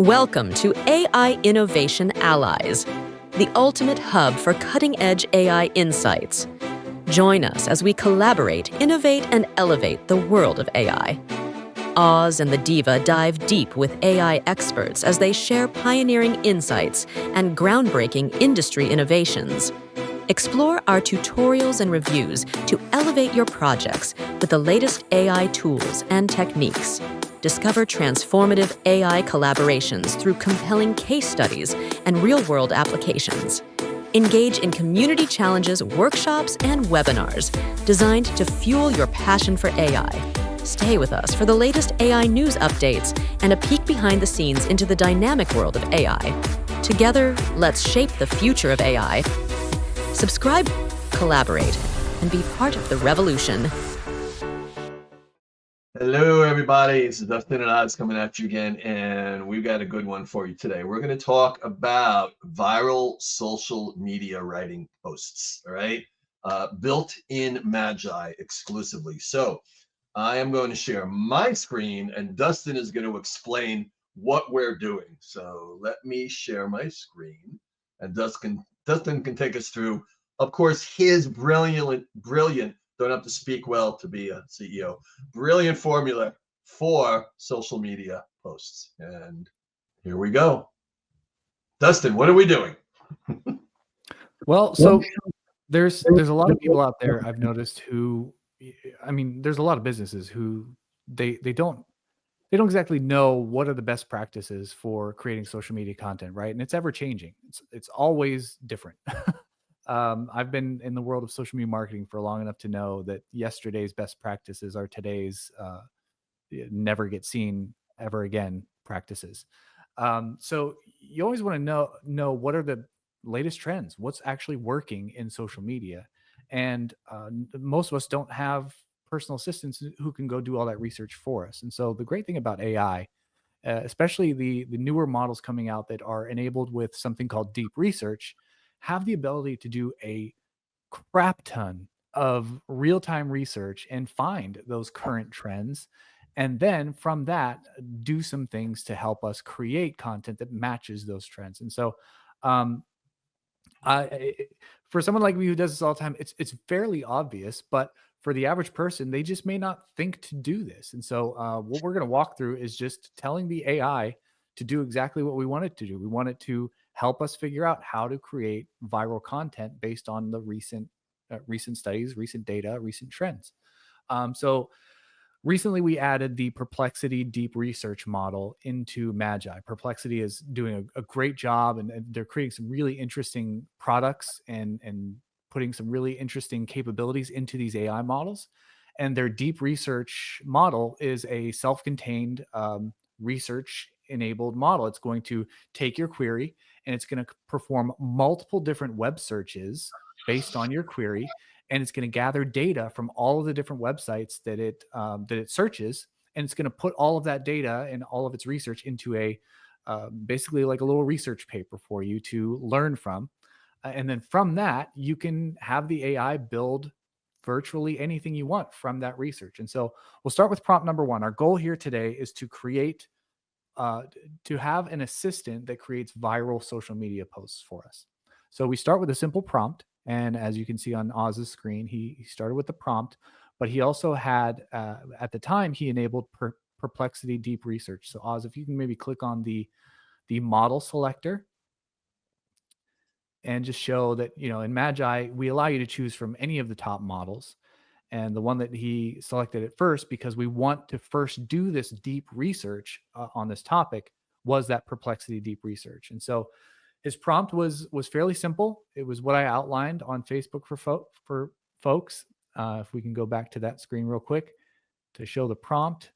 Welcome to AI Innovation Allies, the ultimate hub for cutting-edge AI insights. Join us as we collaborate, innovate, and elevate the world of AI. Oz and the Diva dive deep with AI experts as they share pioneering insights and groundbreaking industry innovations. Explore our tutorials and reviews to elevate your projects with the latest AI tools and techniques. Discover transformative AI collaborations through compelling case studies and real-world applications. Engage in community challenges, workshops, and webinars designed to fuel your passion for AI. Stay with us for the latest AI news updates and a peek behind the scenes into the dynamic world of AI. Together, let's shape the future of AI. Subscribe, collaborate, and be part of the revolution. Hello, everybody. It's Dustin and Oz coming at you again, and we've got a good one for you today. We're going to talk about viral social media writing posts, all right? Built in Magai exclusively. So I am going to share my screen, and Dustin is going to explain what we're doing. So let me share my screen, and Dustin can take us through, of course, his brilliant, don't have to speak well to be a CEO, brilliant formula for social media posts. And here we go. Dustin, what are we doing? Well, so there's a lot of people out there I've noticed who, I mean, there's a lot of businesses who they don't exactly know what are the best practices for creating social media content, right? And it's ever changing. It's always different. I've been in the world of social media marketing for long enough to know that yesterday's best practices are today's never get seen ever again practices. So you always want to know what are the latest trends, what's actually working in social media, and most of us don't have personal assistants who can go do all that research for us. And so the great thing about AI, especially the newer models coming out that are enabled with something called deep research, have the ability to do a crap ton of real-time research and find those current trends, and then from that do some things to help us create content that matches those trends. And so for someone like me who does this all the time, it's fairly obvious, but for the average person, they just may not think to do this. And so what we're going to walk through is just telling the AI to do exactly what we want it to do. We want it to help us figure out how to create viral content based on the recent studies, recent data, recent trends. So recently we added the Perplexity deep research model into Magai. Perplexity is doing a great job, and they're creating some really interesting products and putting some really interesting capabilities into these AI models. And their deep research model is a self-contained research enabled model. It's going to take your query and it's going to perform multiple different web searches based on your query, and it's going to gather data from all of the different websites that it searches, and it's going to put all of that data and all of its research into a basically like a little research paper for you to learn from. And then from that, you can have the AI build virtually anything you want from that research. And so we'll start with prompt number one. Our goal here today is to create to have an assistant that creates viral social media posts for us. So we start with a simple prompt. And as you can see on Oz's screen, he started with the prompt, but he also had, at the time, he enabled Perplexity deep research. So Oz, if you can maybe click on the model selector and just show that, in Magai, we allow you to choose from any of the top models. And the one that he selected at first, because we want to first do this deep research on this topic, was that Perplexity deep research. And so his prompt was fairly simple. It was what I outlined on Facebook for folks. If we can go back to that screen real quick to show the prompt.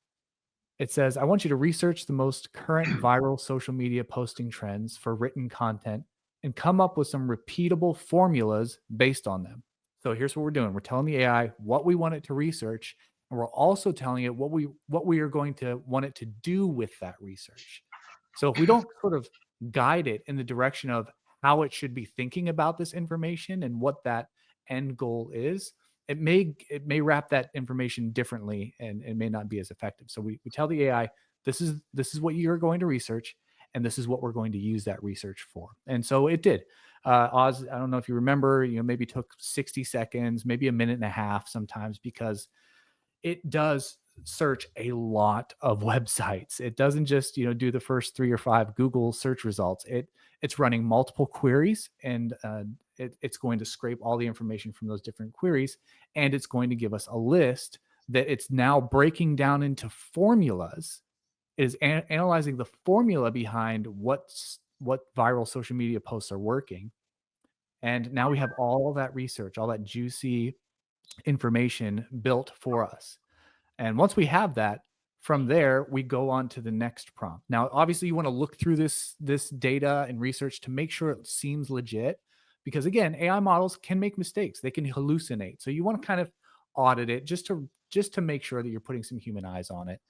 It says, I want you to research the most current viral social media posting trends for written content and come up with some repeatable formulas based on them. So here's what we're doing. We're telling the AI what we want it to research, and we're also telling it what we are going to want it to do with that research. So if we don't sort of guide it in the direction of how it should be thinking about this information and what that end goal is, it may wrap that information differently and it may not be as effective. So we tell the AI, this is what you're going to research, and this is what we're going to use that research for. And so it did. Oz, I don't know if you remember, maybe took 60 seconds, maybe a minute and a half sometimes, because it does search a lot of websites. It doesn't just, do the first 3 or 5 Google search results. It's running multiple queries, and it's going to scrape all the information from those different queries, and it's going to give us a list that it's now breaking down into formulas. It is analyzing the formula behind what viral social media posts are working. And now we have all that research, all that juicy information built for us. And once we have that, from there, we go on to the next prompt. Now, obviously, you want to look through this data and research to make sure it seems legit, because again, AI models can make mistakes. They can hallucinate. So you want to kind of audit it just to make sure that you're putting some human eyes on it,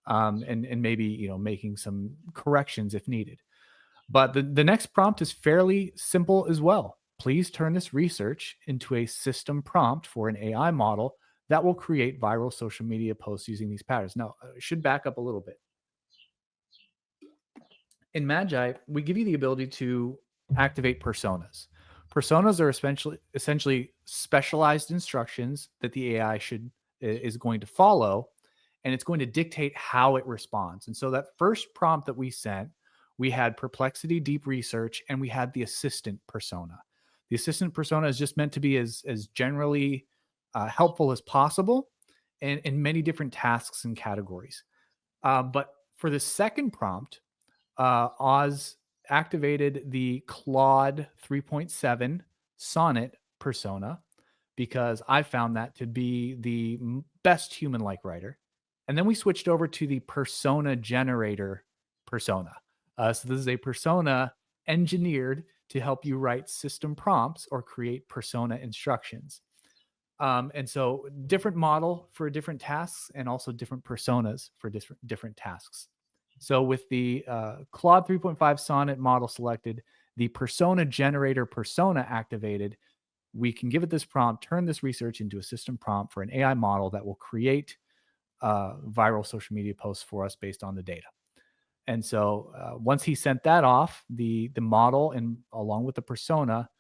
and maybe making some corrections if needed. But the next prompt is fairly simple as well. Please turn this research into a system prompt for an AI model that will create viral social media posts using these patterns. Now, I should back up a little bit. In Magi, we give you the ability to activate personas. Personas are essentially specialized instructions that the AI is going to follow, and it's going to dictate how it responds. And so that first prompt that we sent, we had Perplexity deep research, and we had the assistant persona. The assistant persona is just meant to be as generally helpful as possible in many different tasks and categories. But for the second prompt, Oz activated the Claude 3.7 Sonnet persona, because I found that to be the best human-like writer. And then we switched over to the persona generator persona. So this is a persona engineered to help you write system prompts or create persona instructions. And so different model for different tasks, and also different personas for different tasks. So with the Claude 3.5 Sonnet model selected, the persona generator persona activated, we can give it this prompt, turn this research into a system prompt for an AI model that will create viral social media posts for us based on the data. And so once he sent that off, the model, and along with the persona,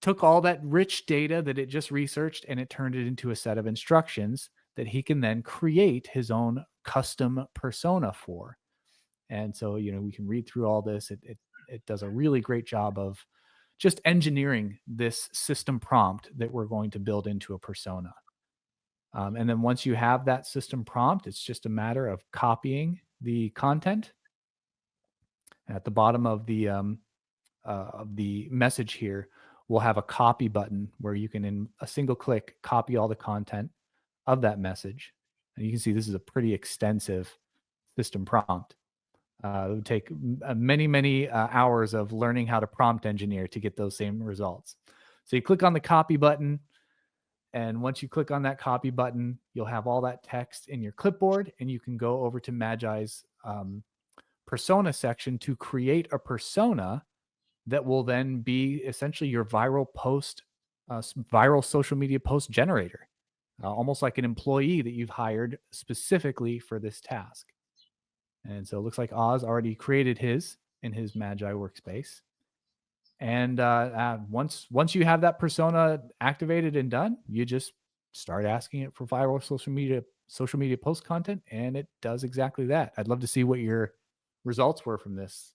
took all that rich data that it just researched, and it turned it into a set of instructions that he can then create his own custom persona for. And so, we can read through all this. It does a really great job of just engineering this system prompt that we're going to build into a persona. And then once you have that system prompt, it's just a matter of copying the content. At the bottom of the message here, we'll have a copy button where you can, in a single click, copy all the content of that message. And you can see this is a pretty extensive system prompt. It would take many hours of learning how to prompt engineer to get those same results. So you click on the copy button, and once you click on that copy button, you'll have all that text in your clipboard, and you can go over to Magi's persona section to create a persona that will then be essentially your viral social media post generator, almost like an employee that you've hired specifically for this task. And so it looks like Oz already created his in his Magi workspace. And once you have that persona activated and done, you just start asking it for viral social media post content, and it does exactly that. I'd love to see what your results were from this.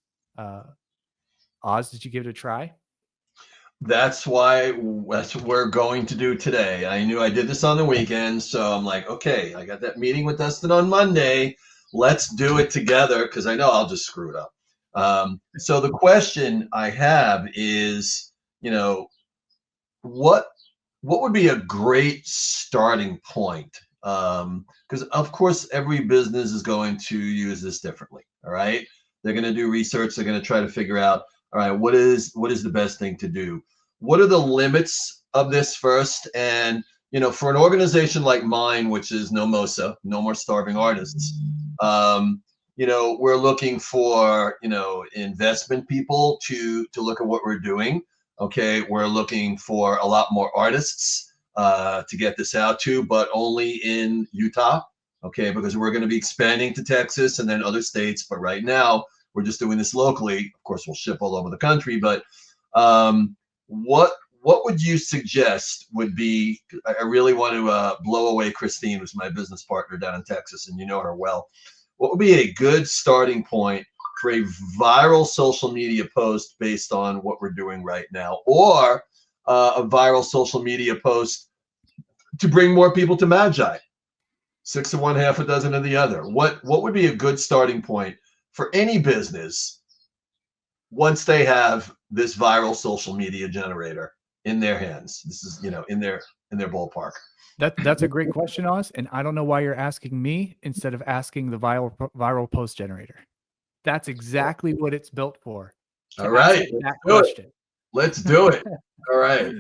Oz, did you give it a try? That's what we're going to do today. I knew I did this on the weekend, so I'm like, okay, I got that meeting with Dustin on Monday. Let's do it together, because I know I'll just screw it up. So the question I have is, what would be a great starting point? Because of course every business is going to use this differently. All right, they're going to do research. They're going to try to figure out, all right, what is the best thing to do? What are the limits of this first? And for an organization like mine, which is No More Starving Artists, we're looking for investment people to look at what we're doing. Okay, we're looking for a lot more artists to get this out to, but only in Utah. Okay, because we're going to be expanding to Texas and then other states. But right now, we're just doing this locally. Of course, we'll ship all over the country, but what would you suggest would be? I really want to blow away Christine, who's my business partner down in Texas, and you know her well. What would be a good starting point for a viral social media post based on what we're doing right now, or a viral social media post to bring more people to Magi? 6 of one, half a dozen of the other. What would be a good starting point for any business once they have this viral social media generator in their hands? This is, in their ballpark. That's a great question, Oz, and I don't know why you're asking me instead of asking the viral post generator. That's exactly what it's built for. All right, That question. Let's do it. All right.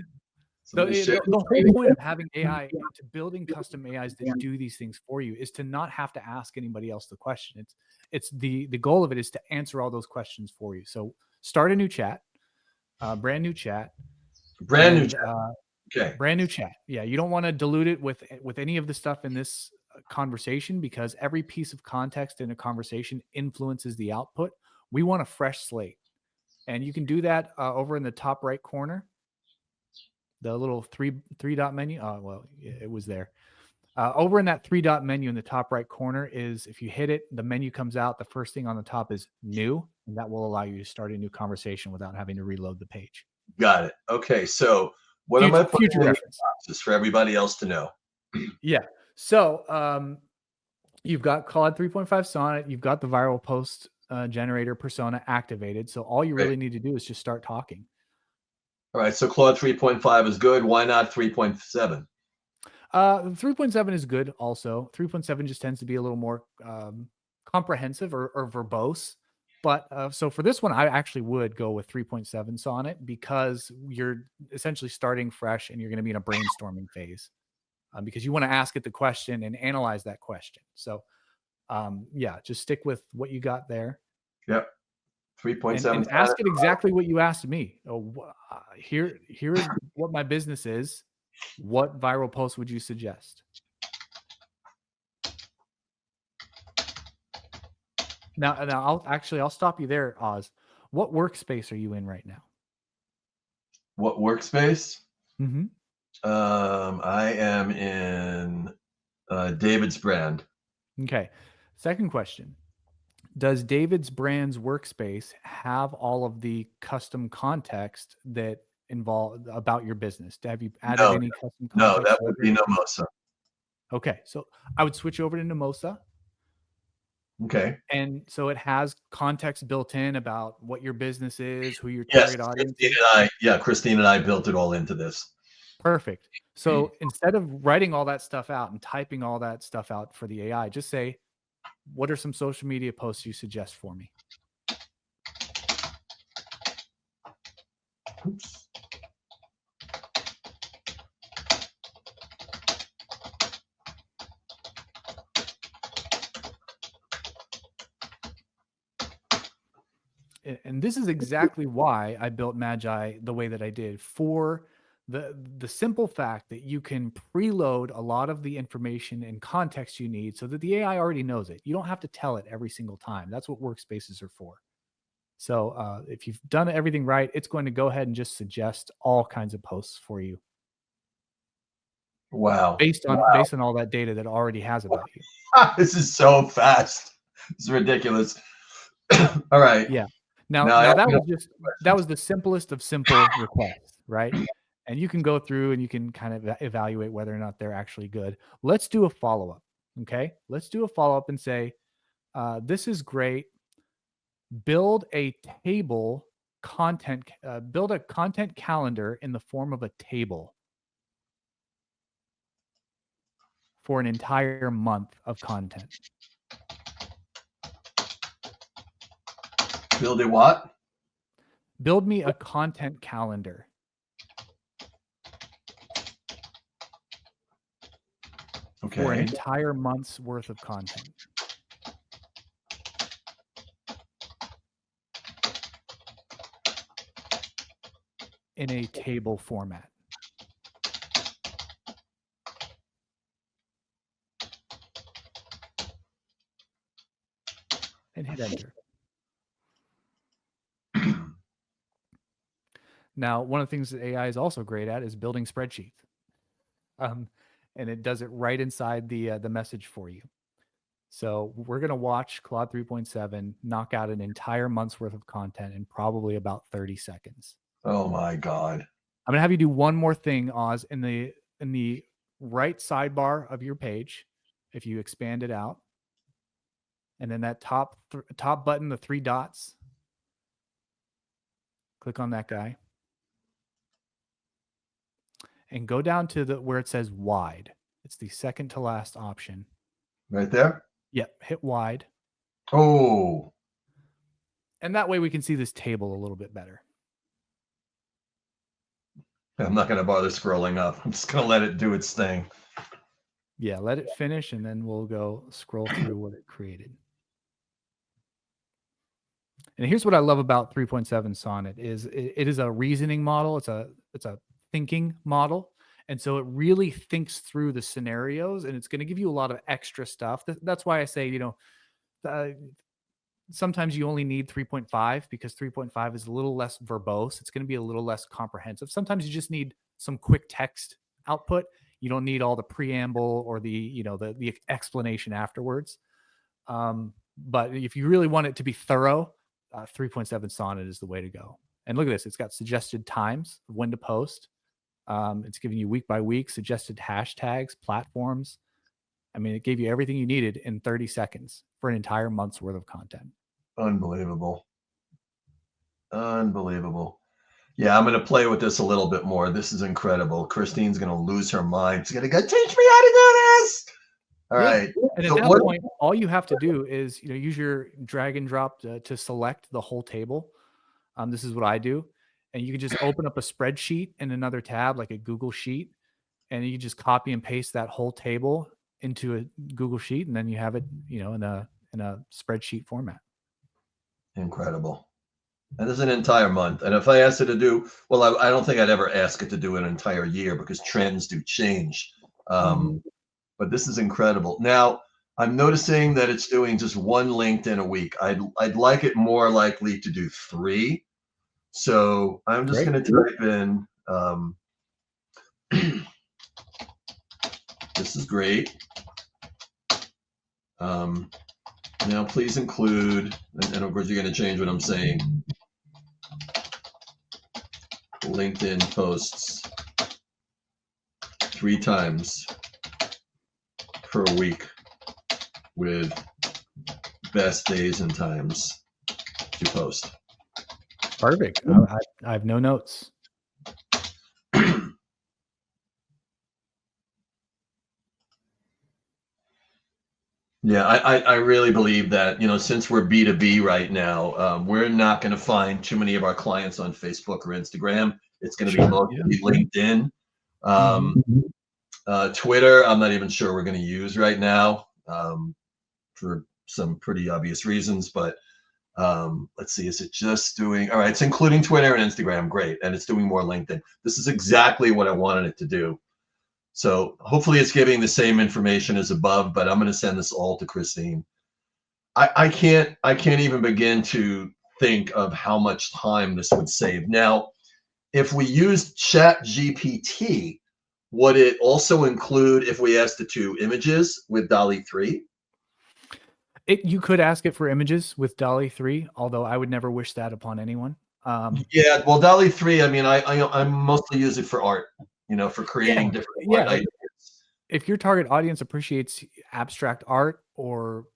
The whole point of having AI, to building custom AIs that do these things for you, is to not have to ask anybody else the question. It's the goal of it is to answer all those questions for you. So start a new chat, brand new chat. Okay. Brand new chat. Yeah, you don't want to dilute it with any of the stuff in this conversation, because every piece of context in a conversation influences the output. We want a fresh slate, and you can do that over in the top right corner. The little three dot menu. Well, it was there. Over in that 3 dot menu in the top right corner is, if you hit it, the menu comes out. The first thing on the top is new, and that will allow you to start a new conversation without having to reload the page. Got it. Okay, so what am I putting in reference boxes for everybody else to know? Yeah. So you've got Claude 3.5 Sonnet. You've got the viral post generator persona activated. So all you really need to do is just start talking. All right. So Claude 3.5 is good. Why not 3.7? 3.7 is good also. 3.7 just tends to be a little more comprehensive or verbose. But so for this one, I actually would go with 3.7 Sonnet, because you're essentially starting fresh and you're going to be in a brainstorming phase, because you want to ask it the question and analyze that question. So yeah, just stick with what you got there. Yep. 3.7. And ask it exactly what you asked me. Here is what my business is. What viral post would you suggest? Now I'll stop you there, Oz. What workspace are you in right now? What workspace? Mm-hmm. I am in David's brand. Okay. Second question. Does David's brand's workspace have all of the custom context that involve about your business? Have you added any custom context? No, that would be Nemosa. Okay. So I would switch over to Nemosa. Okay. And so it has context built in about what your business is, who your target audience is. Christine and I built it all into this. Perfect. So instead of writing all that stuff out and typing all that stuff out for the AI, just say, what are some social media posts you suggest for me? Oops. And this is exactly why I built Magi the way that I did, for the simple fact that you can preload a lot of the information and context you need so that the AI already knows it. You don't have to tell it every single time. That's what workspaces are for. So if you've done everything right, it's going to go ahead and just suggest all kinds of posts for you. Wow. Based on all that data that it already has about you. This is so fast. It's ridiculous. All right. Yeah. Now that was the simplest of simple requests, right? And you can go through and you can kind of evaluate whether or not they're actually good. Let's do a follow-up. Okay. Let's do a follow-up and say, this is great. Build a table content, build a content calendar in the form of a table for an entire month of content. Build a what? Build me a content calendar. Okay. For an entire month's worth of content. In a table format. And hit enter. Now, one of the things that AI is also great at is building spreadsheets. And it does it right inside the message for you. So we're going to watch Claude 3.7 knock out an entire month's worth of content in probably about 30 seconds. Oh my God. I'm going to have you do one more thing, Oz, in the right sidebar of your page. If you expand it out, and then that top button, the 3 dots, click on that guy. And go down to where it says wide. It's the second to last option. Right there? Yep, hit wide. Oh. And that way we can see this table a little bit better. I'm not going to bother scrolling up. I'm just going to let it do its thing. Yeah, let it finish, and then we'll go scroll through what it created. And here's what I love about 3.7 Sonnet is it is a reasoning model. It's a thinking model. And so it really thinks through the scenarios, and it's going to give you a lot of extra stuff. That's why I say, sometimes you only need 3.5 because 3.5 is a little less verbose. It's going to be a little less comprehensive. Sometimes you just need some quick text output. You don't need all the preamble or the explanation afterwards. But if you really want it to be thorough, 3.7 Sonnet is the way to go. And look at this. It's got suggested times of when to post. It's giving you week by week suggested hashtags, platforms. I mean, it gave you everything you needed in 30 seconds for an entire month's worth of content. Unbelievable. Unbelievable. Yeah, I'm going to play with this a little bit more. This is incredible. Christine's going to lose her mind. She's going to go, teach me how to do this. All right. And at that point, all you have to do is, use your drag and drop to select the whole table. This is what I do. And you can just open up a spreadsheet in another tab, like a Google Sheet, and you just copy and paste that whole table into a Google Sheet, and then you have it, in a spreadsheet format. Incredible. And this is an entire month. And if I asked it to do, well, I don't think I'd ever ask it to do an entire year because trends do change. But this is incredible. Now, I'm noticing that it's doing just one LinkedIn a week. I'd like it more likely to do 3. So I'm just going to type in, this is great. Now, please include, and of course, you're going to change what I'm saying. LinkedIn posts 3 times per week with best days and times to post. Perfect. I have no notes. Yeah, I really believe that, since we're B2B right now, we're not going to find too many of our clients on Facebook or Instagram. It's going to be mostly LinkedIn. Twitter, I'm not even sure we're going to use right now for some pretty obvious reasons. But let's see, is it just doing, all right, it's including Twitter and Instagram. Great. And it's doing more LinkedIn. This is exactly what I wanted it to do. So hopefully it's giving the same information as above, but I'm going to send this all to Christine. I can't even begin to think of how much time this would save. Now, if we used ChatGPT, would it also include if we asked it to images with DALL-E 3? You could ask it for images with DALL-E 3, although I would never wish that upon anyone. Yeah, well, DALL-E 3, I mean, I mostly use it for art, for creating different art ideas. If your target audience appreciates abstract art or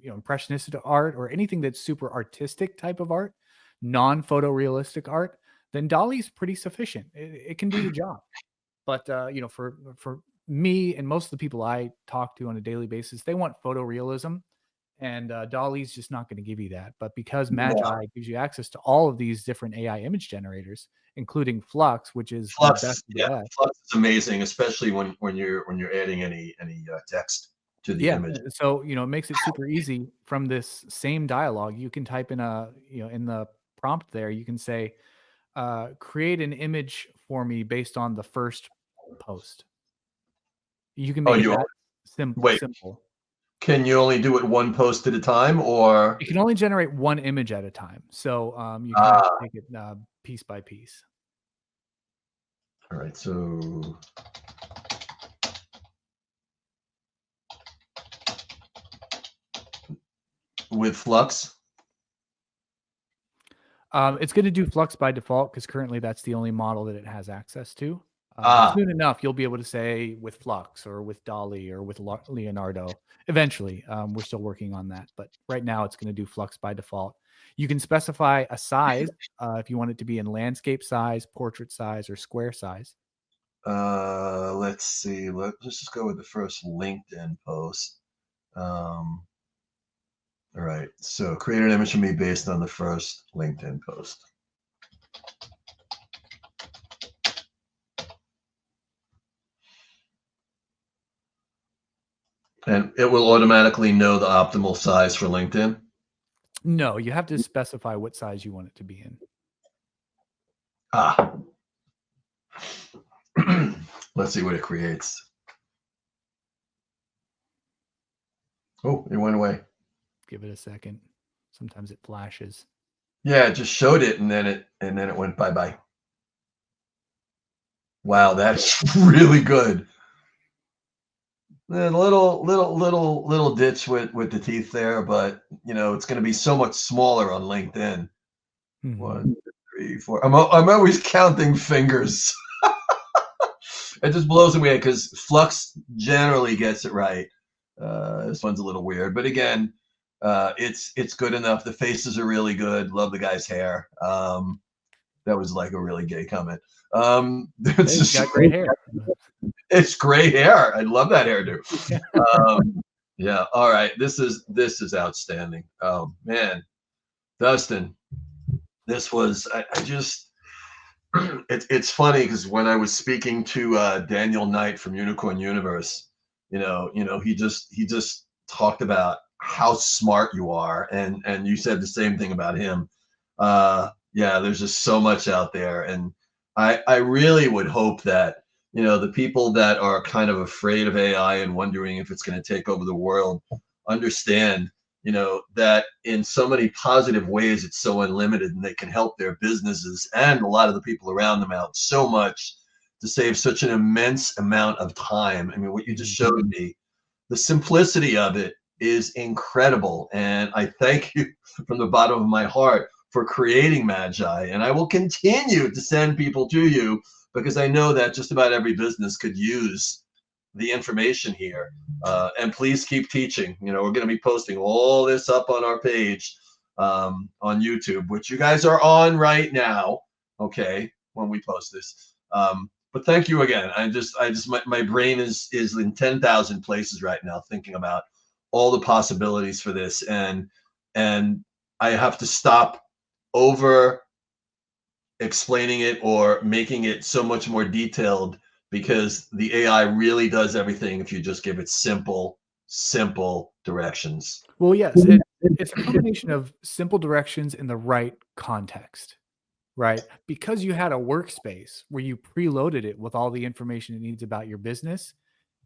impressionistic art or anything that's super artistic type of art, non-photorealistic art, then DALL-E is pretty sufficient. It can do the job. But for me and most of the people I talk to on a daily basis, they want photorealism. And DALL-E is just not going to give you that. But because Magai gives you access to all of these different AI image generators, including Flux, which is Flux, the best of the best. Flux is amazing, especially when you're adding any text to the image. So it makes it super easy. From this same dialogue, you can type in in the prompt there, you can say, create an image for me based on the first post. You can make it simple. Can you only do it one post at a time, or you can only generate one image at a time? So you can take it piece by piece. All right, so with Flux. It's going to do Flux by default because currently that's the only model that it has access to. But soon enough, you'll be able to say with Flux or with Dolly or with Leonardo. Eventually, we're still working on that. But right now, it's going to do Flux by default. You can specify a size if you want it to be in landscape size, portrait size, or square size. Let's see. Let's just go with the first LinkedIn post. All right. So create an image of me based on the first LinkedIn post. And it will automatically know the optimal size for LinkedIn? No, you have to specify what size you want it to be in. Let's see what it creates. Oh, it went away. Give it a second. Sometimes it flashes. Yeah, it just showed it and then it went bye-bye. Wow, that's really good. A little ditch with the teeth there, but it's going to be so much smaller on LinkedIn. Mm-hmm. 1, 2, 3, 4. I'm always counting fingers. It just blows me away because Flux generally gets it right. This one's a little weird, but again, it's good enough. The faces are really good. Love the guy's hair. That was like a really gay comment. He's got great hair. It's gray hair. I love that hairdo. Yeah. All right. This is outstanding. Oh man, Dustin, this was. I just. It's funny because when I was speaking to Daniel Knight from Unicorn Universe, he just talked about how smart you are, and you said the same thing about him. Yeah, there's just so much out there, and I really would hope that the people that are kind of afraid of AI and wondering if it's going to take over the world understand that in so many positive ways, it's so unlimited and they can help their businesses and a lot of the people around them out so much to save such an immense amount of time. I mean, what you just showed me, the simplicity of it is incredible. And I thank you from the bottom of my heart for creating Magi. And I will continue to send people to you because I know that just about every business could use the information here. And please keep teaching. We're going to be posting all this up on our page on YouTube, which you guys are on right now. Okay, when we post this. But thank you again. My brain is in 10,000 places right now thinking about all the possibilities for this, and I have to stop over explaining it or making it so much more detailed because the AI really does everything if you just give it simple directions. Well, yes, it's a combination of simple directions in the right context, right? Because you had a workspace where you preloaded it with all the information it needs about your business.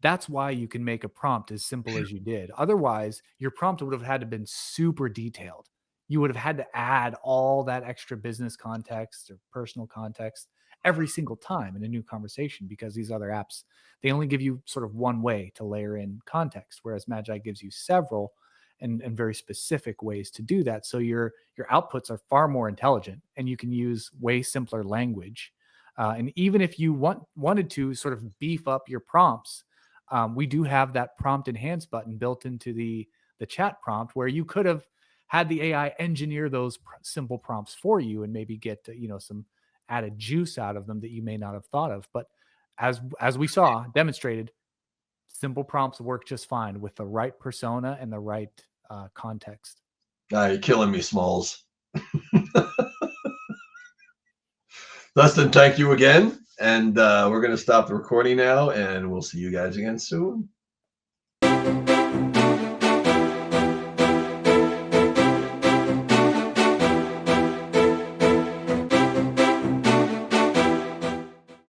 That's why you can make a prompt as simple as you did. Otherwise, your prompt would have had to been super detailed. You would have had to add all that extra business context or personal context every single time in a new conversation because these other apps, they only give you sort of one way to layer in context, whereas Magi gives you several and very specific ways to do that. So your outputs are far more intelligent and you can use way simpler language. And even if you wanted to sort of beef up your prompts, we do have that prompt enhance button built into the chat prompt where you could have had the AI engineer those simple prompts for you and maybe get some added juice out of them that you may not have thought of. But as we saw demonstrated, simple prompts work just fine with the right persona and the right context. You're killing me, Smalls. Dustin, thank you again. And we're going to stop the recording now, and we'll see you guys again soon.